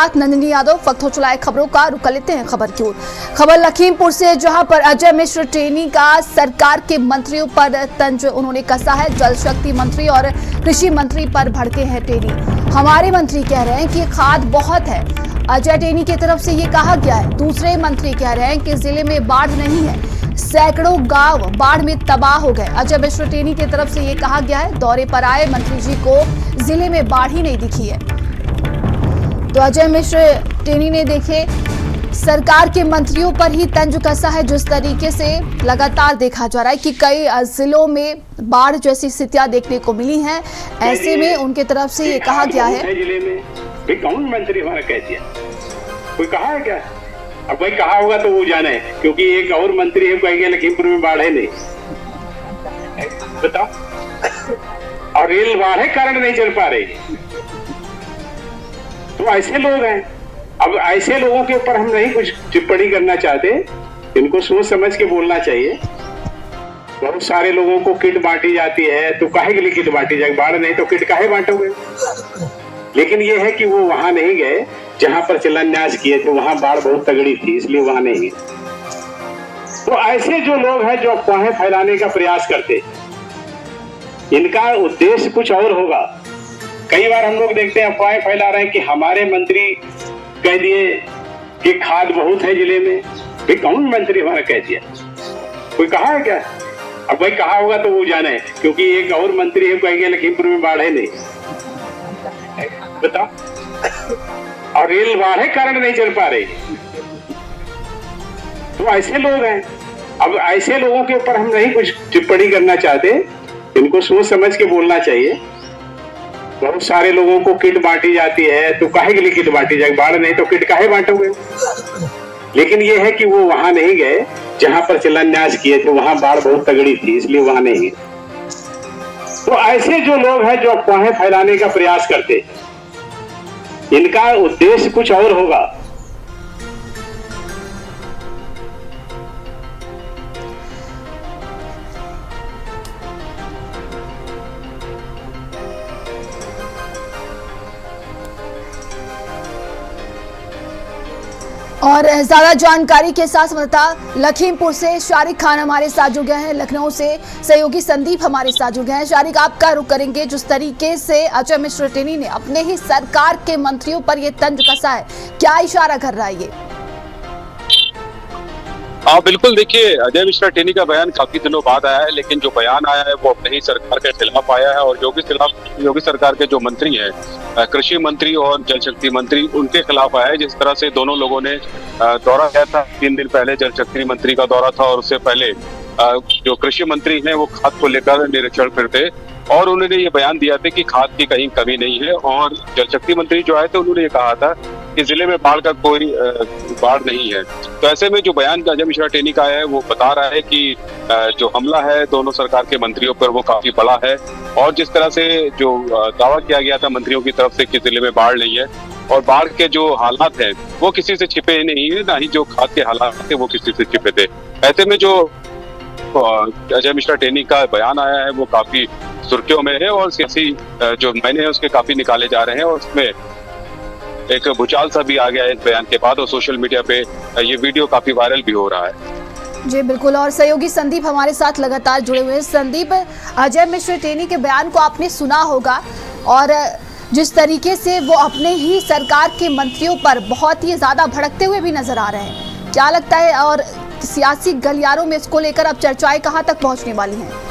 नंदिनी यादव वक्त हो चला है खबरों का। रुक लेते हैं खबर की ओर। खबर लखीमपुर से, जहां पर अजय मिश्र टेनी का सरकार के मंत्रियों पर तंज उन्होंने कसा है। जल शक्ति मंत्री और कृषि मंत्री पर भड़के हैं टेनी। हमारे मंत्री कह रहे हैं कि खाद बहुत है, अजय टेनी की तरफ से ये कहा गया है। दूसरे मंत्री कह रहे हैं कि जिले में बाढ़ नहीं है, सैकड़ों गांव बाढ़ में तबाह हो गए। अजय मिश्र टेनी की तरफ से ये कहा गया है। दौरे पर आए मंत्री जी को जिले में बाढ़ ही नहीं दिखी है। तो अजय मिश्र टेनी ने देखे सरकार के मंत्रियों पर ही तंज कसा है। जिस तरीके से लगातार देखा जा रहा है कि कई जिलों में बाढ़ जैसी स्थितियां देखने को मिली हैं, ऐसे में उनके तरफ से ये कहा गया है। जिले में भी कौन मंत्री हमारा कह दिया, कोई कहा है क्या? अब कोई कहा होगा तो वो जाने, क्योंकि एक और मंत्री है कहेंगे लखीमपुर में बाढ़ है नहीं, बताओ। और रेल बाढ़ है कारण नहीं चल पा रही, तो ऐसे लोग हैं। अब ऐसे लोगों के ऊपर हम नहीं कुछ टिप्पणी करना चाहते, इनको सोच समझ के बोलना चाहिए। बहुत सारे लोगों को किट बांटी जाती है, तो काहे के लिए किट बांटी जाए? बाढ़ नहीं तो किट काहे बांटोगे? लेकिन ये है कि वो वहां नहीं गए जहां पर शिलान्यास किए थे, वहां बाढ़ बहुत तगड़ी थी, इसलिए वहां नहीं गए। तो ऐसे जो लोग हैं जो अफवाहें फैलाने का प्रयास करते, इनका उद्देश्य कुछ और होगा। कई बार हम लोग देखते हैं अफवाहें फैला रहे हैं कि हमारे मंत्री कह दिए कि खाद बहुत है जिले में। भी कौन मंत्री हमारा कह दिया, कोई कहा है क्या? अब कोई कहा होगा तो वो जाने, क्योंकि एक और मंत्री है कहेंगे लखीमपुर में बाढ़ है नहीं, बताओ। और रेल बाढ़ है कारण नहीं चल पा रही, तो ऐसे लोग हैं। अब ऐसे लोगों के ऊपर हम नहीं कुछ टिप्पणी करना चाहते, इनको सोच समझ के बोलना चाहिए। बहुत सारे लोगों को किट बांटी जाती है, तो काहे के लिए किट बांटी जाए? बाढ़ नहीं तो किट काहे बांटोगे? लेकिन ये है कि वो वहां नहीं गए जहां पर शिलान्यास किए थे, वहां बाढ़ बहुत तगड़ी थी, इसलिए वहां नहीं गए। तो ऐसे जो लोग हैं जो अफवाहें फैलाने का प्रयास करते, इनका उद्देश्य कुछ और होगा। और ज्यादा जानकारी के साथ संवाददाता लखीमपुर से शारिक खान हमारे साथ जुड़ गए हैं। लखनऊ से सहयोगी संदीप हमारे साथ जुड़ गए हैं। शारिक, आपका रुख करेंगे। जिस तरीके से अजय मिश्र टेनी ने अपने ही सरकार के मंत्रियों पर यह तंज कसा है, क्या इशारा कर रहा है ये? हाँ बिल्कुल, देखिए अजय मिश्रा टेनी का बयान काफी दिनों बाद आया है, लेकिन जो बयान आया है वो अपने ही सरकार के खिलाफ आया है। और योगी सरकार के जो मंत्री हैं, कृषि मंत्री और जल शक्ति मंत्री, उनके खिलाफ आया है। जिस तरह से दोनों लोगों ने दौरा किया था 3 दिन पहले, जल शक्ति मंत्री का दौरा था, और उससे पहले जो कृषि मंत्री हैं वो खाद को लेकर निरीक्षण पर थे, और उन्होंने ये बयान दिया था कि खाद की कहीं कमी नहीं है। और जल शक्ति मंत्री जो आए थे उन्होंने ये कहा था कि जिले में बाढ़ का कोई बाढ़ नहीं है। तो ऐसे में जो बयान अजय मिश्रा टेनी का है वो बता रहा है कि जो हमला है दोनों सरकार के मंत्रियों पर वो काफी बड़ा है। और जिस तरह से जो दावा किया गया था मंत्रियों की तरफ से कि जिले में बाढ़ नहीं है, और बाढ़ के जो हालात हैं वो किसी से छिपे नहीं है, ना ही जो खाद के हालात थे वो किसी से छिपे थे। ऐसे में जो अजय मिश्रा टेनी का बयान आया है वो काफी सुर्खियों में है, और सियासी जो मायने हैं उसके काफी निकाले जा रहे हैं। और उसमें एक भूचाल सा भी आ गया है इस बयान के बाद, और सोशल मीडिया पे ये वीडियो काफी वायरल भी हो रहा है। जी बिल्कुल, और सहयोगी संदीप हमारे साथ लगातार जुड़े हुए हैं। संदीप, अजय मिश्र टेनी के बयान को आपने सुना होगा, और जिस तरीके से वो अपने ही सरकार के मंत्रियों पर बहुत ही ज्यादा भड़कते हुए भी नजर आ रहे हैं, क्या लगता है? और सियासी गलियारों में इसको लेकर अब चर्चाएं कहां तक पहुंचने वाली हैं?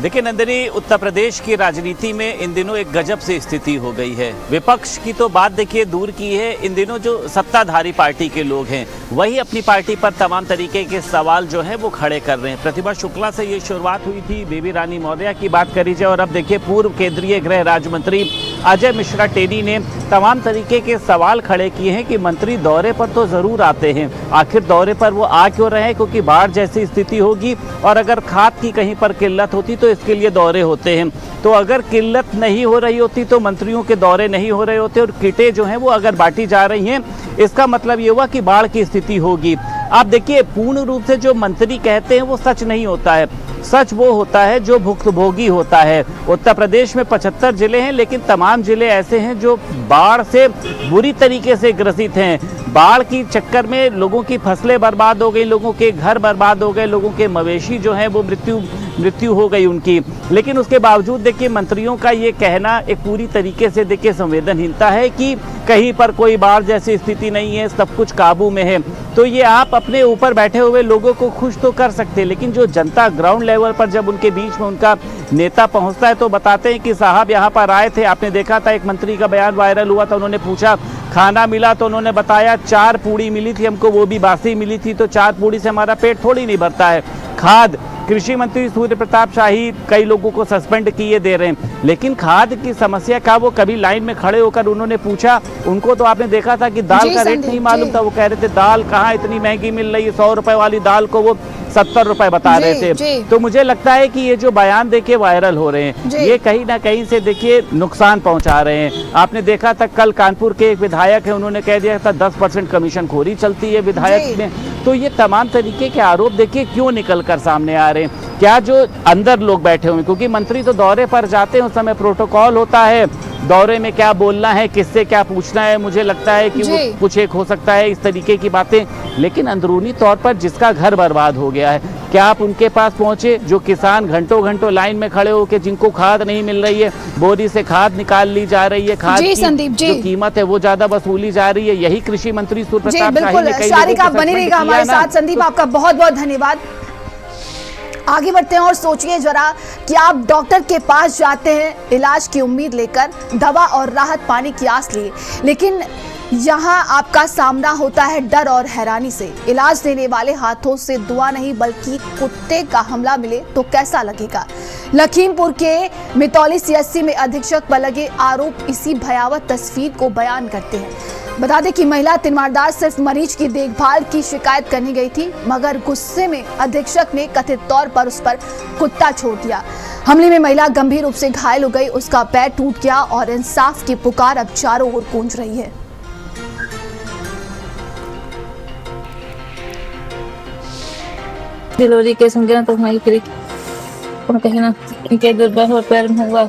देखिए नंदिनी, उत्तर प्रदेश की राजनीति में इन दिनों एक गजब से स्थिति हो गई है। विपक्ष की तो बात देखिए दूर की है, इन दिनों जो सत्ताधारी पार्टी के लोग हैं वही अपनी पार्टी पर तमाम तरीके के सवाल जो हैं वो खड़े कर रहे हैं। प्रतिभा शुक्ला से ये शुरुआत हुई थी, बेबी रानी मौर्य की बात करी जाए, और अब देखिए पूर्व केंद्रीय गृह राज्य मंत्री अजय मिश्रा टेनी ने तमाम तरीके के सवाल खड़े किए हैं कि मंत्री दौरे पर तो जरूर आते हैं, आखिर दौरे पर वो आ क्यों रहे हैं? क्योंकि बाढ़ जैसी स्थिति होगी, और अगर खाद की कहीं पर किल्लत होती तो इसके लिए दौरे होते हैं। तो अगर किल्लत नहीं हो रही होती तो मंत्रियों के दौरे नहीं हो रहे होते, और किटें जो हैं वो अगर बांटी जा रही हैं, इसका मतलब ये हुआ कि बाढ़ की स्थिति होगी। आप देखिए पूर्ण रूप से जो मंत्री कहते हैं वो सच नहीं होता है। सच वो होता है जो भुक्तभोगी होता है। उत्तर प्रदेश में 75 जिले हैं, लेकिन तमाम जिले ऐसे हैं जो बाढ़ से बुरी तरीके से ग्रसित हैं। बाढ़ की चक्कर में लोगों की फसलें बर्बाद हो गई, लोगों के घर बर्बाद हो गए, लोगों के मवेशी जो हैं वो मृत्यु हो गई उनकी। लेकिन उसके बावजूद देखिए मंत्रियों का ये कहना एक पूरी तरीके से देखिए संवेदनहीनता है कि कहीं पर कोई बाढ़ जैसी स्थिति नहीं है, सब कुछ काबू में है। तो ये आप अपने ऊपर बैठे हुए लोगों को खुश तो कर सकते हैं, लेकिन जो जनता ग्राउंड लेवल पर जब उनके बीच में उनका नेता पहुंचता है तो बताते हैं कि साहब यहाँ पर आए थे, आपने देखा था एक मंत्री का बयान वायरल हुआ था, उन्होंने पूछा खाना मिला तो उन्होंने बताया 4 पूड़ी मिली थी हमको, वो भी बासी मिली थी, तो 4 पूड़ी से हमारा पेट थोड़ी नहीं भरता है। खाद, कृषि मंत्री सूर्य प्रताप शाही कई लोगों को सस्पेंड किए दे रहे हैं, लेकिन खाद की समस्या का वो कभी लाइन में खड़े होकर उन्होंने पूछा? उनको तो आपने देखा था कि दाल का रेट नहीं मालूम था, वो कह रहे थे दाल कहाँ इतनी महंगी मिल रही है, 100 रुपए वाली दाल को वो 70 रुपए बता रहे थे। तो मुझे लगता है कि ये जो बयान देखिए वायरल हो रहे हैं, ये कहीं ना कहीं से देखिए नुकसान पहुंचा रहे हैं। आपने देखा था कल कानपुर के एक विधायक है, उन्होंने कह दिया था 10% कमीशन खोरी चलती है विधायक में। तो ये तमाम तरीके के आरोप देखिए क्यों निकल कर सामने आ रहे हैं। क्या जो अंदर लोग बैठे हुए, क्योंकि मंत्री तो दौरे पर जाते हैं, उस समय प्रोटोकॉल होता है, दौरे में क्या बोलना है, किससे क्या पूछना है, मुझे लगता है कि वो कुछ एक हो सकता है इस तरीके की बातें। लेकिन अंदरूनी तौर पर जिसका घर बर्बाद हो गया है, क्या आप उनके पास पहुंचे? जो किसान घंटों घंटों लाइन में खड़े होकर जिनको खाद नहीं मिल रही है, बोरी से खाद निकाल ली जा रही है, खाद की जो कीमत है वो ज्यादा वसूली जा रही है, यही कृषि मंत्री सूर्य प्रताप शाही ने कई लोगों को बने रहेगा हमारे साथ। संदीप, आपका बहुत बहुत धन्यवाद। आगे बढ़ते हैं और सोचिए जरा कि आप डॉक्टर के पास जाते हैं इलाज की उम्मीद लेकर, दवा और राहत पाने की आस लिए, लेकिन यहाँ आपका सामना होता है डर और हैरानी से। इलाज देने वाले हाथों से दुआ नहीं बल्कि कुत्ते का हमला मिले तो कैसा लगेगा? लखीमपुर के मितौली सीएचसी में अधीक्षक पर लगे आरोप इसी भयावह तस्वीर को बयान करते हैं। बता दें कि महिला तीमारदार सिर्फ मरीज की देखभाल की शिकायत करने गई थी, मगर गुस्से में अधीक्षक ने कथित तौर पर उस पर कुत्ता छोड़ दिया। हमले में महिला गंभीर रूप से घायल हो गई, उसका पैर टूट गया और इंसाफ की पुकार अब चारों ओर गूंज रही है। डिलीवरी केस में गया तो हमारी फिर कहीं ना इनके दर्द पैर में हुआ,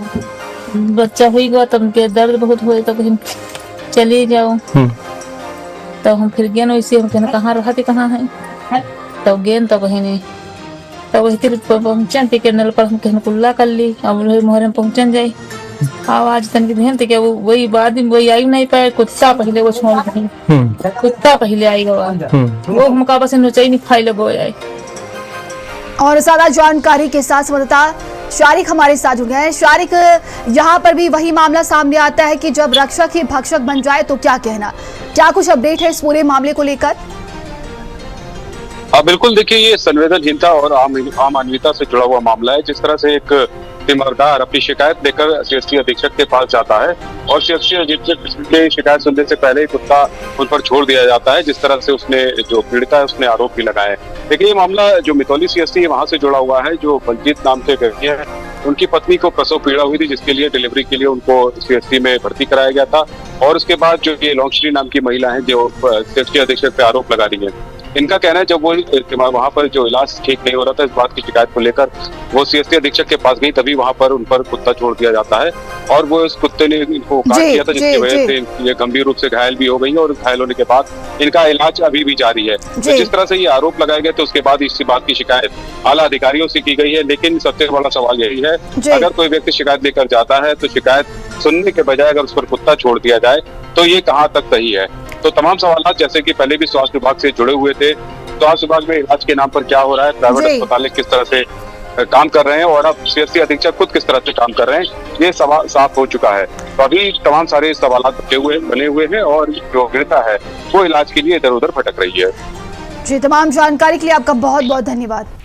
बच्चा हुआ तब उनके दर्द बहुत हुए तो कहीं चली जाओ। तो हम फिर गए इसी हम कहना कहाँ रहा थी कहाँ है, तो गेन तो कहीं नहीं, तो वही फिर पहुंचन टिकट नल पर हम कहना कुल्ला कर ली। अब मोहर में पहुंचन जाए आवाज तन की ध्यान थे क्या वो वही बाद में वही आई नहीं पाए, कुत्ता पहले वो छोड़ कुत्ता पहले आई वो हमका बस नचाई नहीं खाई लगो जाए। और ज्यादा जानकारी के साथ संवाददाता शारिक हमारे साथ जुड़ गए हैं। शारिक, यहाँ पर भी वही मामला सामने आता है कि जब रक्षक ही भक्षक बन जाए तो क्या कहना, क्या कुछ अपडेट है इस पूरे मामले को लेकर? बिल्कुल, देखिए ये संवेदनहीनता और आम मानवीयता से जुड़ा हुआ मामला है। जिस तरह से एक तीमारदार अपनी शिकायत लेकर सीएचसी अधीक्षक के पास जाता है और सीएचसी अधीक्षक की शिकायत सुनने से पहले ही कुत्ता उन पर छोड़ दिया जाता है, जिस तरह से उसने जो पीड़िता है उसने आरोप भी लगाए। देखिए ये मामला जो मितौली सीएचसी वहां से जुड़ा हुआ है, जो बलजीत नाम से व्यक्ति है, उनकी पत्नी को प्रसव पीड़ा हुई थी, जिसके लिए डिलीवरी के लिए उनको सीएचसी में भर्ती कराया गया था। और उसके बाद जो ये लॉन्गश्री नाम की महिला है जो सीएचसी अधीक्षक पे आरोप लगा रही है, इनका कहना है जब वो वहाँ पर जो इलाज ठीक नहीं हो रहा था, इस बात की शिकायत को लेकर वो सीएचसी अधीक्षक के पास गई, तभी वहाँ पर उन पर कुत्ता छोड़ दिया जाता है और वो इस कुत्ते ने इनको काट दिया था, जिसकी वजह से ये गंभीर रूप से घायल भी हो गई है और घायल होने के बाद इनका इलाज अभी भी जारी है। तो जिस तरह से ये आरोप लगाए गए थे उसके बाद इसी बात की शिकायत आला अधिकारियों से की गई है। लेकिन सबसे बड़ा सवाल यही है, अगर कोई व्यक्ति शिकायत लेकर जाता है तो शिकायत सुनने के बजाय अगर उस पर कुत्ता छोड़ दिया जाए तो ये कहाँ तक सही है? तो तमाम सवाल जैसे कि पहले भी स्वास्थ्य विभाग से जुड़े हुए थे, स्वास्थ्य विभाग में इलाज के नाम पर क्या हो रहा है, प्राइवेट अस्पताल किस तरह से काम कर रहे हैं और अब सीएचसी अधीक्षक खुद किस तरह से काम कर रहे हैं, ये सवाल साफ हो चुका है। तो अभी तमाम सारे सवाल बने हुए हैं और जो पीड़िता है वो इलाज के लिए इधर उधर भटक रही है। जी, तमाम जानकारी के लिए आपका बहुत बहुत धन्यवाद।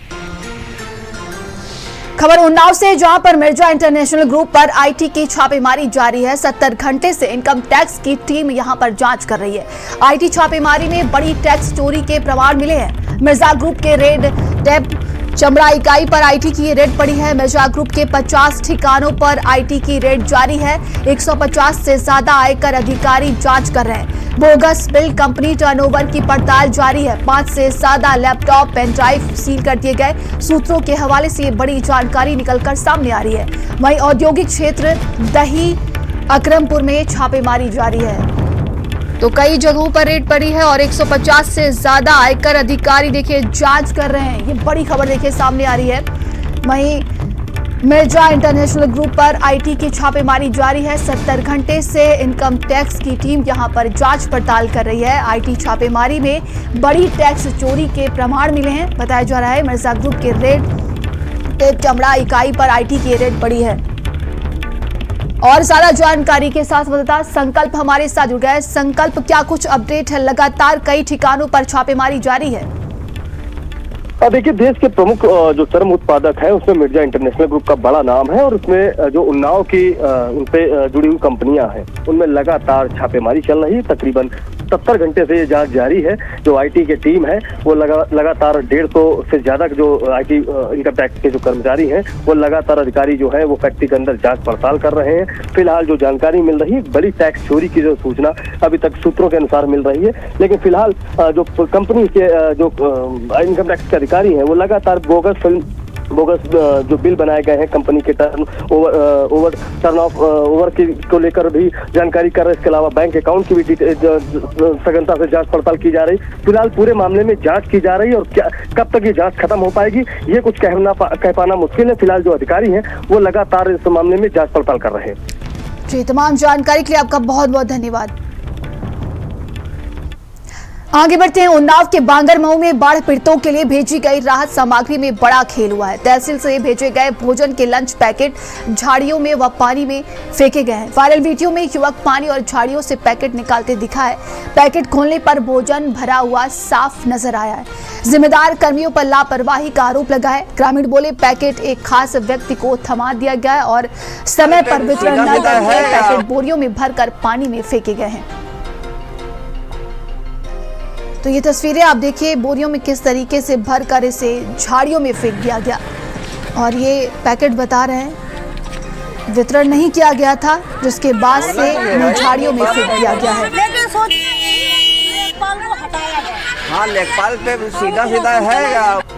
खबर उन्नाव से, जहां पर मिर्जा इंटरनेशनल ग्रुप पर आईटी की छापेमारी जारी है। 70 घंटे से इनकम टैक्स की टीम यहां पर जांच कर रही है। आईटी छापेमारी में बड़ी टैक्स चोरी के प्रमाण मिले हैं। मिर्जा ग्रुप के रेड टैब चमड़ा इकाई पर आईटी की रेड पड़ी है। मिर्जा ग्रुप के 50 ठिकानों पर आईटी की रेड जारी है। 150 से ज्यादा आयकर अधिकारी जांच कर रहे हैं। बोगस बिल कंपनी टर्नओवर की पड़ताल जारी है। 5 से ज्यादा लैपटॉप पेन ड्राइव सील कर दिए गए। सूत्रों के हवाले से बड़ी जानकारी निकलकर सामने आ रही है। वहीं औद्योगिक क्षेत्र दही अकरमपुर में छापेमारी जारी है, तो कई जगहों पर रेड पड़ी है और 150 से ज्यादा आयकर अधिकारी देखिए जांच कर रहे हैं। ये बड़ी खबर देखिए सामने आ रही है। वहीं मिर्जा इंटरनेशनल ग्रुप पर आईटी की छापेमारी जारी है। 70 घंटे से इनकम टैक्स की टीम यहां पर जांच पड़ताल कर रही है। आईटी छापेमारी में बड़ी टैक्स चोरी के प्रमाण मिले हैं। बताया जा रहा है मिर्जा ग्रुप के रेड चमड़ा इकाई पर आईटी की रेड पड़ी है। और ज्यादा जानकारी के साथ बताता संकल्प हमारे साथ जुड़ गए। संकल्प, क्या कुछ अपडेट है? लगातार कई ठिकानों पर छापेमारी जारी है। देखिए, देश के प्रमुख जो चर्म उत्पादक है उसमें मिर्जा इंटरनेशनल ग्रुप का बड़ा नाम है और उसमें जो उन्नाव की उनसे जुड़ी हुई कंपनियां हैं उनमें लगातार छापेमारी चल रही है। तकरीबन 70 घंटे से ये जांच जारी है। जो आईटी की टीम है वो लगातार 150 से ज्यादा जो आईटी इनकम टैक्स के जो कर्मचारी हैं वो लगातार अधिकारी जो है वो फैक्ट्री के अंदर जांच पड़ताल कर रहे हैं। फिलहाल जो जानकारी मिल रही है, बड़ी टैक्स चोरी की जो सूचना अभी तक सूत्रों के अनुसार मिल रही है, लेकिन फिलहाल जो कंपनी के जो इनकम टैक्स के अधिकारी हैं वो लगातार बोगस जो बिल बनाए गए हैं कंपनी के टर्न ओवर को लेकर भी जानकारी कर रहे हैं। इसके अलावा बैंक अकाउंट की भी सघनता से जांच पड़ताल की जा रही। फिलहाल पूरे मामले में जांच की जा रही है और कब तक ये जांच खत्म हो पाएगी ये कुछ कह पाना मुश्किल है। फिलहाल जो अधिकारी हैं वो लगातार इस मामले में जांच पड़ताल कर रहे हैं। जी, तमाम जानकारी के लिए आपका बहुत बहुत धन्यवाद। आगे बढ़ते हैं। उन्नाव के बांगरमऊ में बाढ़ पीड़ितों के लिए भेजी गई राहत सामग्री में बड़ा खेल हुआ है। तहसील से भेजे गए भोजन के लंच पैकेट झाड़ियों में व पानी में फेंके गए हैं। वायरल वीडियो में युवक पानी और झाड़ियों से पैकेट निकालते दिखा है। पैकेट खोलने पर भोजन भरा हुआ साफ नजर आया है। जिम्मेदार कर्मियों पर लापरवाही का आरोप लगा है। ग्रामीण बोले पैकेट एक खास व्यक्ति को थमा दिया गया है और समय पर वितरण न करके पैकेट बोरियों में भरकर पानी में फेंके गए हैं। तो ये तस्वीरें आप देखिए, बोरियों में किस तरीके से भरकर इसे झाड़ियों में फेंक दिया गया और ये पैकेट बता रहे हैं वितरण नहीं किया गया था, जिसके बाद से इन्हें झाड़ियों में फेंक दिया गया है। हाँ, लेखपाल पे सीधा सीधा है।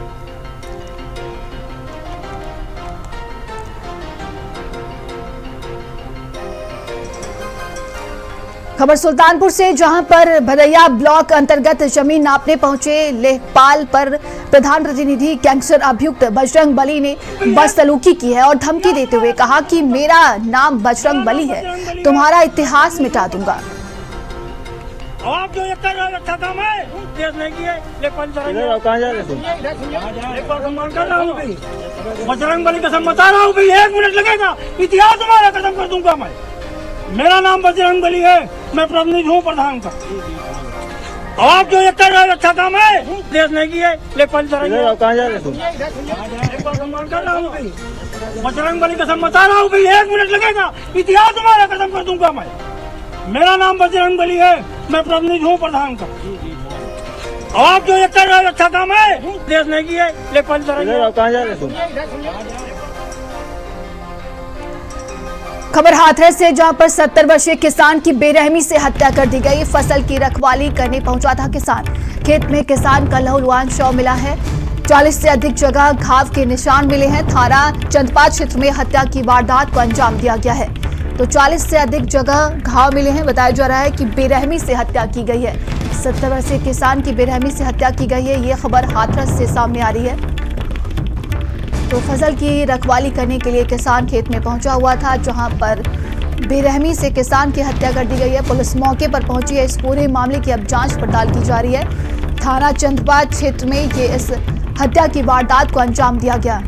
खबर सुल्तानपुर से, जहां पर भदैया ब्लॉक अंतर्गत जमीन नापने पहुंचे लेखपाल पर प्रधान प्रतिनिधि कैंसर अभियुक्त बजरंग बली ने बदसलूकी की है और धमकी देते हुए कहा कि मेरा नाम बजरंग बली है, तुम्हारा इतिहास मिटा दूंगा। आप जो ये कर रहे हो अच्छा काम है, देश नहीं किए, लेखपाल कहाँ जा रहे हो? बजरंग बली कसम बता रहा हूँ भाई, 1 मिनट लगेगा, इतिहास तुम्हारा खत्म कर दूंगा मैं। मेरा नाम बजरंग बली है, मैं प्रतिनिधि हूँ प्रधान का। आप जो ये कर रहे हो अच्छा काम है, देश नहीं किए, लेखपाल कहाँ जा रहे हो? बजरंग बली कसम बता रहा हूँ भाई, 1 मिनट लगेगा, इतिहास तुम्हारा खत्म कर दूंगा मैं। मेरा नाम बजरंग बली है, मैं प्रतिनिधि हूँ प्रधान का। आप जो ये कर रहे हो अच्छा काम है, देश नहीं किए, लेखपाल कहाँ जा रहे हो? खबर हाथरस से, जहां पर 70 वर्षीय किसान की बेरहमी से हत्या कर दी गई। फसल की रखवाली करने पहुंचा था किसान। खेत में किसान का लहूलुहान शव मिला है। 40 से अधिक जगह घाव के निशान मिले हैं। थाना चंदपात क्षेत्र में हत्या की वारदात को अंजाम दिया गया है। तो 40 से अधिक जगह घाव मिले हैं। बताया जा रहा है कि बेरहमी से हत्या की गई है। 70 वर्षीय किसान की बेरहमी से हत्या की गई है। ये खबर हाथरस से सामने आ रही है। तो फसल की रखवाली करने के लिए किसान खेत में पहुंचा हुआ था, जहां पर बेरहमी से किसान की हत्या कर दी गई है। पुलिस मौके पर पहुंची है। इस पूरे मामले की अब जांच पड़ताल की जा रही है। थाना चंदपात क्षेत्र में ये इस हत्या की वारदात को अंजाम दिया गया।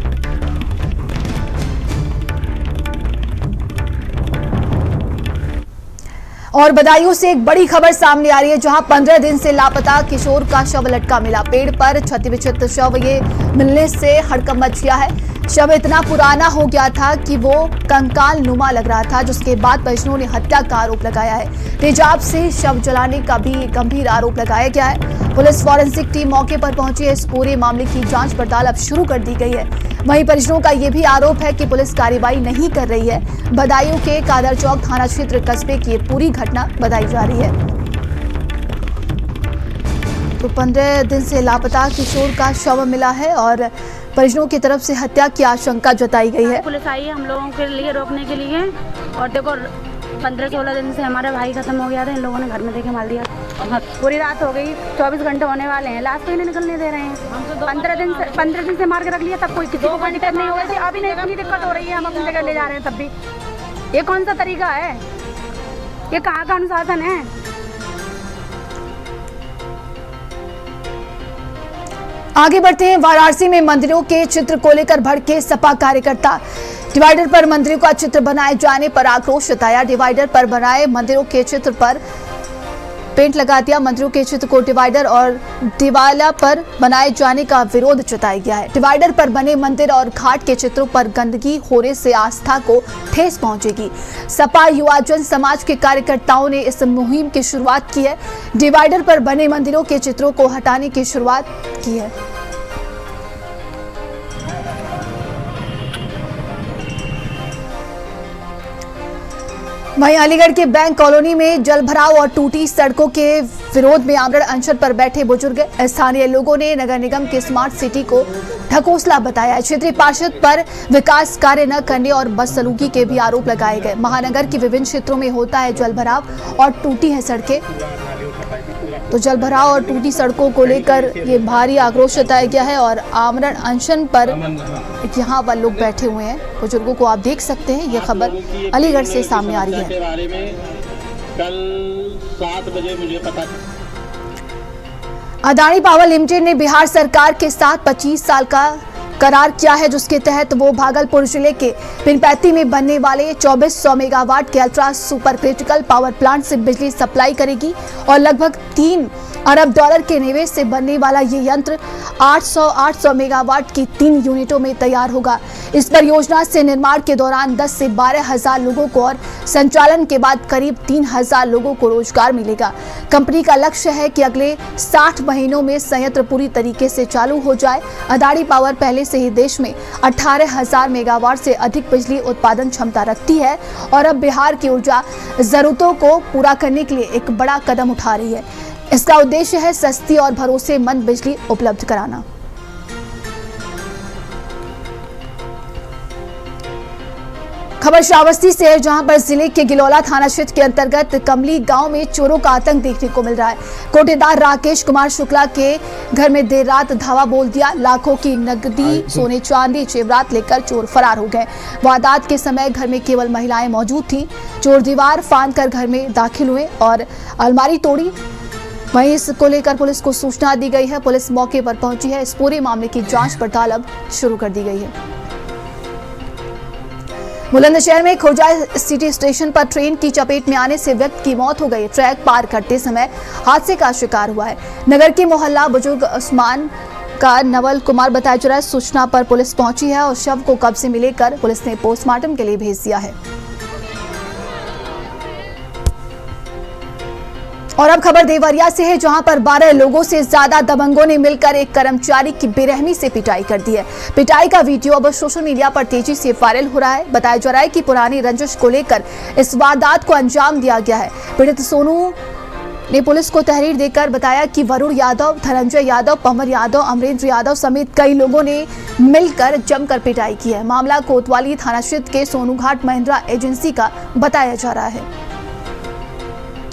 और बदायूं से एक बड़ी खबर सामने आ रही है, जहां 15 दिन से लापता किशोर का शव लटका मिला। पेड़ पर क्षतिविक्षत शव ये मिलने से हड़कंप मच गया है। शव इतना पुराना हो गया था कि वो कंकाल नुमा लग रहा था, जिसके बाद परिजनों ने हत्या का आरोप लगाया है। तेजाब से शव जलाने का भी गंभीर आरोप लगाया गया है। पुलिस फॉरेंसिक टीम मौके पर पहुंची है। इस पूरे मामले की जांच पड़ताल अब शुरू कर दी गई है। वहीं परिजनों का यह भी आरोप है कि पुलिस कार्रवाई नहीं कर रही है। बदायूं के कादर चौक थाना क्षेत्र कस्बे की पूरी घटना बताई जा रही है। तो 15 दिन से लापता किशोर का शव मिला है और परिजनों की तरफ से हत्या की आशंका जताई गई है। पुलिस आई है हम लोगों के लिए रोकने के लिए और देखो 15-16 दिन से हमारा भाई खत्म हो गया था, इन लोगों ने घर में देके मार दिया। पूरी रात हो गई, 24 घंटे होने वाले हैं, लाश को ही नहीं निकलने दे रहे हैं। 15 दिन से मार के रख लिया, तब कोई किसी को कोई दिक्कत नहीं हो रही थी। अभी नहीं इतनी दिक्कत हो रही है, हम अपनी जगह ले जा रहे हैं तब भी। ये कौन सा तरीका है? ये कहाँ का अनुशासन है? आगे बढ़ते हैं। वाराणसी में मंदिरों के चित्र को लेकर भड़के सपा कार्यकर्ता। डिवाइडर पर मंदिरों का चित्र बनाए जाने पर आक्रोश जताया। डिवाइडर पर बनाए मंदिरों के चित्र पर पेंट लगा दिया। मंदिरों के चित्र को डिवाइडर और दिवाला पर बनाए जाने का विरोध जताया गया है। डिवाइडर पर बने मंदिर और घाट के चित्रों पर गंदगी होने से आस्था को ठेस पहुंचेगी। सपा युवा जन समाज के कार्यकर्ताओं ने इस मुहिम की शुरुआत की है। डिवाइडर पर बने मंदिरों के चित्रों को हटाने की शुरुआत की है। वहीं अलीगढ़ के बैंक कॉलोनी में जलभराव और टूटी सड़कों के विरोध में आमरण अनशन पर बैठे बुजुर्ग। स्थानीय लोगों ने नगर निगम के स्मार्ट सिटी को ढकोसला बताया। क्षेत्रीय पार्षद पर विकास कार्य न करने और बदसलूकी के भी आरोप लगाए गए। महानगर के विभिन्न क्षेत्रों में होता है जलभराव और टूटी है सड़कें। तो जलभराव और टूटी सड़कों को लेकर ये भारी आक्रोश जताया गया है और आमरण अनशन पर यहाँ पर लोग बैठे हुए हैं। बुजुर्गों को आप देख सकते हैं। ये खबर अलीगढ़ से सामने आ रही है। कल 7 बजे मुझे पता। अदानी पावर लिमिटेड ने बिहार सरकार के साथ 25 साल का करार किया है, जिसके तहत वो भागलपुर जिले के पिनपैती में बनने वाले 2400 मेगावाट के ultra super critical power plant से बिजली सप्लाई करेगी और लगभग 3 अरब डॉलर के निवेश से बनने वाला ये यंत्र 800 मेगावाट की 3 यूनिटों में तैयार होगा। इस परियोजना से निर्माण के दौरान 10 से 12 हजार लोगों को और संचालन के बाद करीब 3000 लोगों को रोजगार मिलेगा। कंपनी का लक्ष्य है कि अगले 60 महीनों में संयंत्र पूरी तरीके से चालू हो जाए। अदानी पावर पहले से ही देश में 18,000 मेगावाट से अधिक बिजली उत्पादन क्षमता रखती है और अब बिहार की ऊर्जा जरूरतों को पूरा करने के लिए एक बड़ा कदम उठा रही है। इसका उद्देश्य है सस्ती और भरोसेमंद बिजली उपलब्ध कराना। खबर श्रावस्ती से है, जहां पर जिले के गिलौला थाना क्षेत्र के अंतर्गत कमली गांव में चोरों का आतंक देखने को मिल रहा है। कोटेदार राकेश कुमार शुक्ला के घर में देर रात धावा बोल दिया। लाखों की नकदी, सोने चांदी, जेवरात लेकर चोर फरार हो गए। वारदात के समय घर में केवल महिलाएं मौजूद थीं। चोर दीवार फांदकर घर में दाखिल हुए और अलमारी तोड़ी। वहीं इसको लेकर पुलिस को सूचना दी गई है। पुलिस मौके पर पहुंची है। इस पूरे मामले की जांच पड़ताल अब शुरू कर दी गई है। बुलंदशहर में खोजा सिटी स्टेशन पर ट्रेन की चपेट में आने से व्यक्ति की मौत हो गई। ट्रैक पार करते समय हादसे का शिकार हुआ है। नगर के मोहल्ला बुजुर्ग उस्मान का नवल कुमार बताया जा रहा है। सूचना पर पुलिस पहुंची है और शव को कब्जे में लेकर पुलिस ने पोस्टमार्टम के लिए भेज दिया है। और अब खबर देवरिया से है, जहां पर 12 लोगों से ज्यादा दबंगों ने मिलकर एक कर्मचारी की बेरहमी से पिटाई कर दी है। पिटाई का वीडियो अब सोशल मीडिया पर तेजी से वायरल हो रहा है। बताया जा रहा है कि पुरानी रंजिश को लेकर इस वारदात को अंजाम दिया गया है। पीड़ित सोनू ने पुलिस को तहरीर देकर बताया कि वरुण यादव, धनंजय यादव, पवन यादव, अमरेंद्र यादव समेत कई लोगों ने मिलकर जमकर पिटाई की है। मामला कोतवाली थाना क्षेत्र के सोनूघाट महिंद्रा एजेंसी का बताया जा रहा है।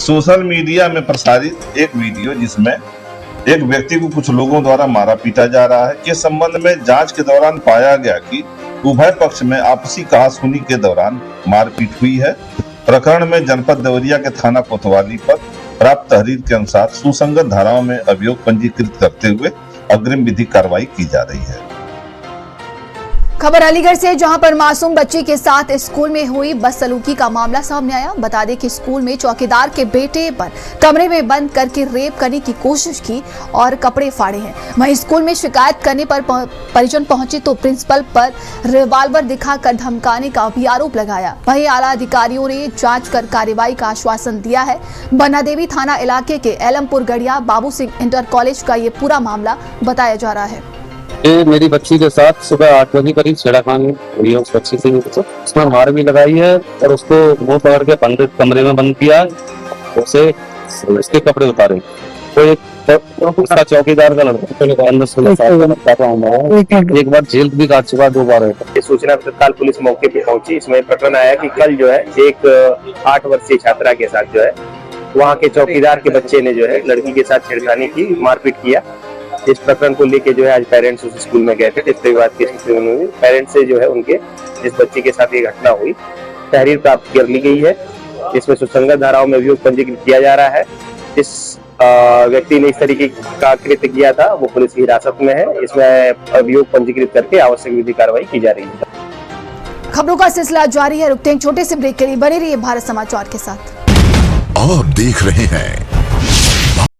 सोशल मीडिया में प्रसारित एक वीडियो जिसमें एक व्यक्ति को कुछ लोगों द्वारा मारा पीटा जा रहा है के संबंध में जांच के दौरान पाया गया कि उभय पक्ष में आपसी कहासुनी के दौरान मारपीट हुई है। प्रकरण में जनपद देवरिया के थाना कोतवाली पर प्राप्त तहरीर के अनुसार सुसंगत धाराओं में अभियोग पंजीकृत करते हुए अग्रिम विधिक कार्रवाई की जा रही है। खबर अलीगढ़ से, जहां पर मासूम बच्ची के साथ स्कूल में हुई बदसलूकी का मामला सामने आया। बता दें कि स्कूल में चौकीदार के बेटे पर कमरे में बंद करके रेप करने की कोशिश की और कपड़े फाड़े हैं। वहीं स्कूल में शिकायत करने पर परिजन पहुंचे तो प्रिंसिपल पर रिवाल्वर दिखाकर धमकाने का भी आरोप लगाया। वहीं आला अधिकारियों ने जांच कर कार्रवाई का आश्वासन दिया है। बन्नादेवी थाना इलाके के एलमपुर गढ़िया बाबू सिंह इंटर कॉलेज का ये पूरा मामला बताया जा रहा है। ये मेरी बच्ची के साथ सुबह 8 बजे करीब छेड़खानी हुई है। उस बच्ची से उसमें मार भी लगाई है और उसको मुंह पकड़ के बंद कमरे में बंद किया, उसे इसके कपड़े उतारे। तो एक तो उसका चौकीदार का लड़का 15-16 साल का, एक बार जेल भी काट चुका, 2 बार। सूचना पर तत्काल पुलिस मौके पे पहुंची। इसमें प्रकरण आया कि कल जो है एक 8 वर्षीय छात्रा के साथ जो है वहाँ के चौकीदार के बच्चे ने जो है लड़की के साथ छेड़खानी की, मारपीट किया। इस प्रकरण को लेके जो है आज पेरेंट्स उस स्कूल में गए थे, जिसके विवाद के पेरेंट्स से जो है उनके जिस बच्चे के साथ ये घटना हुई तहरीर प्राप्त कर ली गई है। इसमें सुसंगत धाराओं में अभियोग पंजीकृत किया जा रहा है। जिस व्यक्ति ने इस तरीके का कृत्य किया था वो पुलिस की हिरासत में है। इसमें अभियोग पंजीकृत करके आवश्यक विधि कार्रवाई की जा रही है। खबरों का सिलसिला जारी है, रुकते हैं छोटे से ब्रेक के लिए, बने रहिए भारत समाचार के साथ। आप देख रहे हैं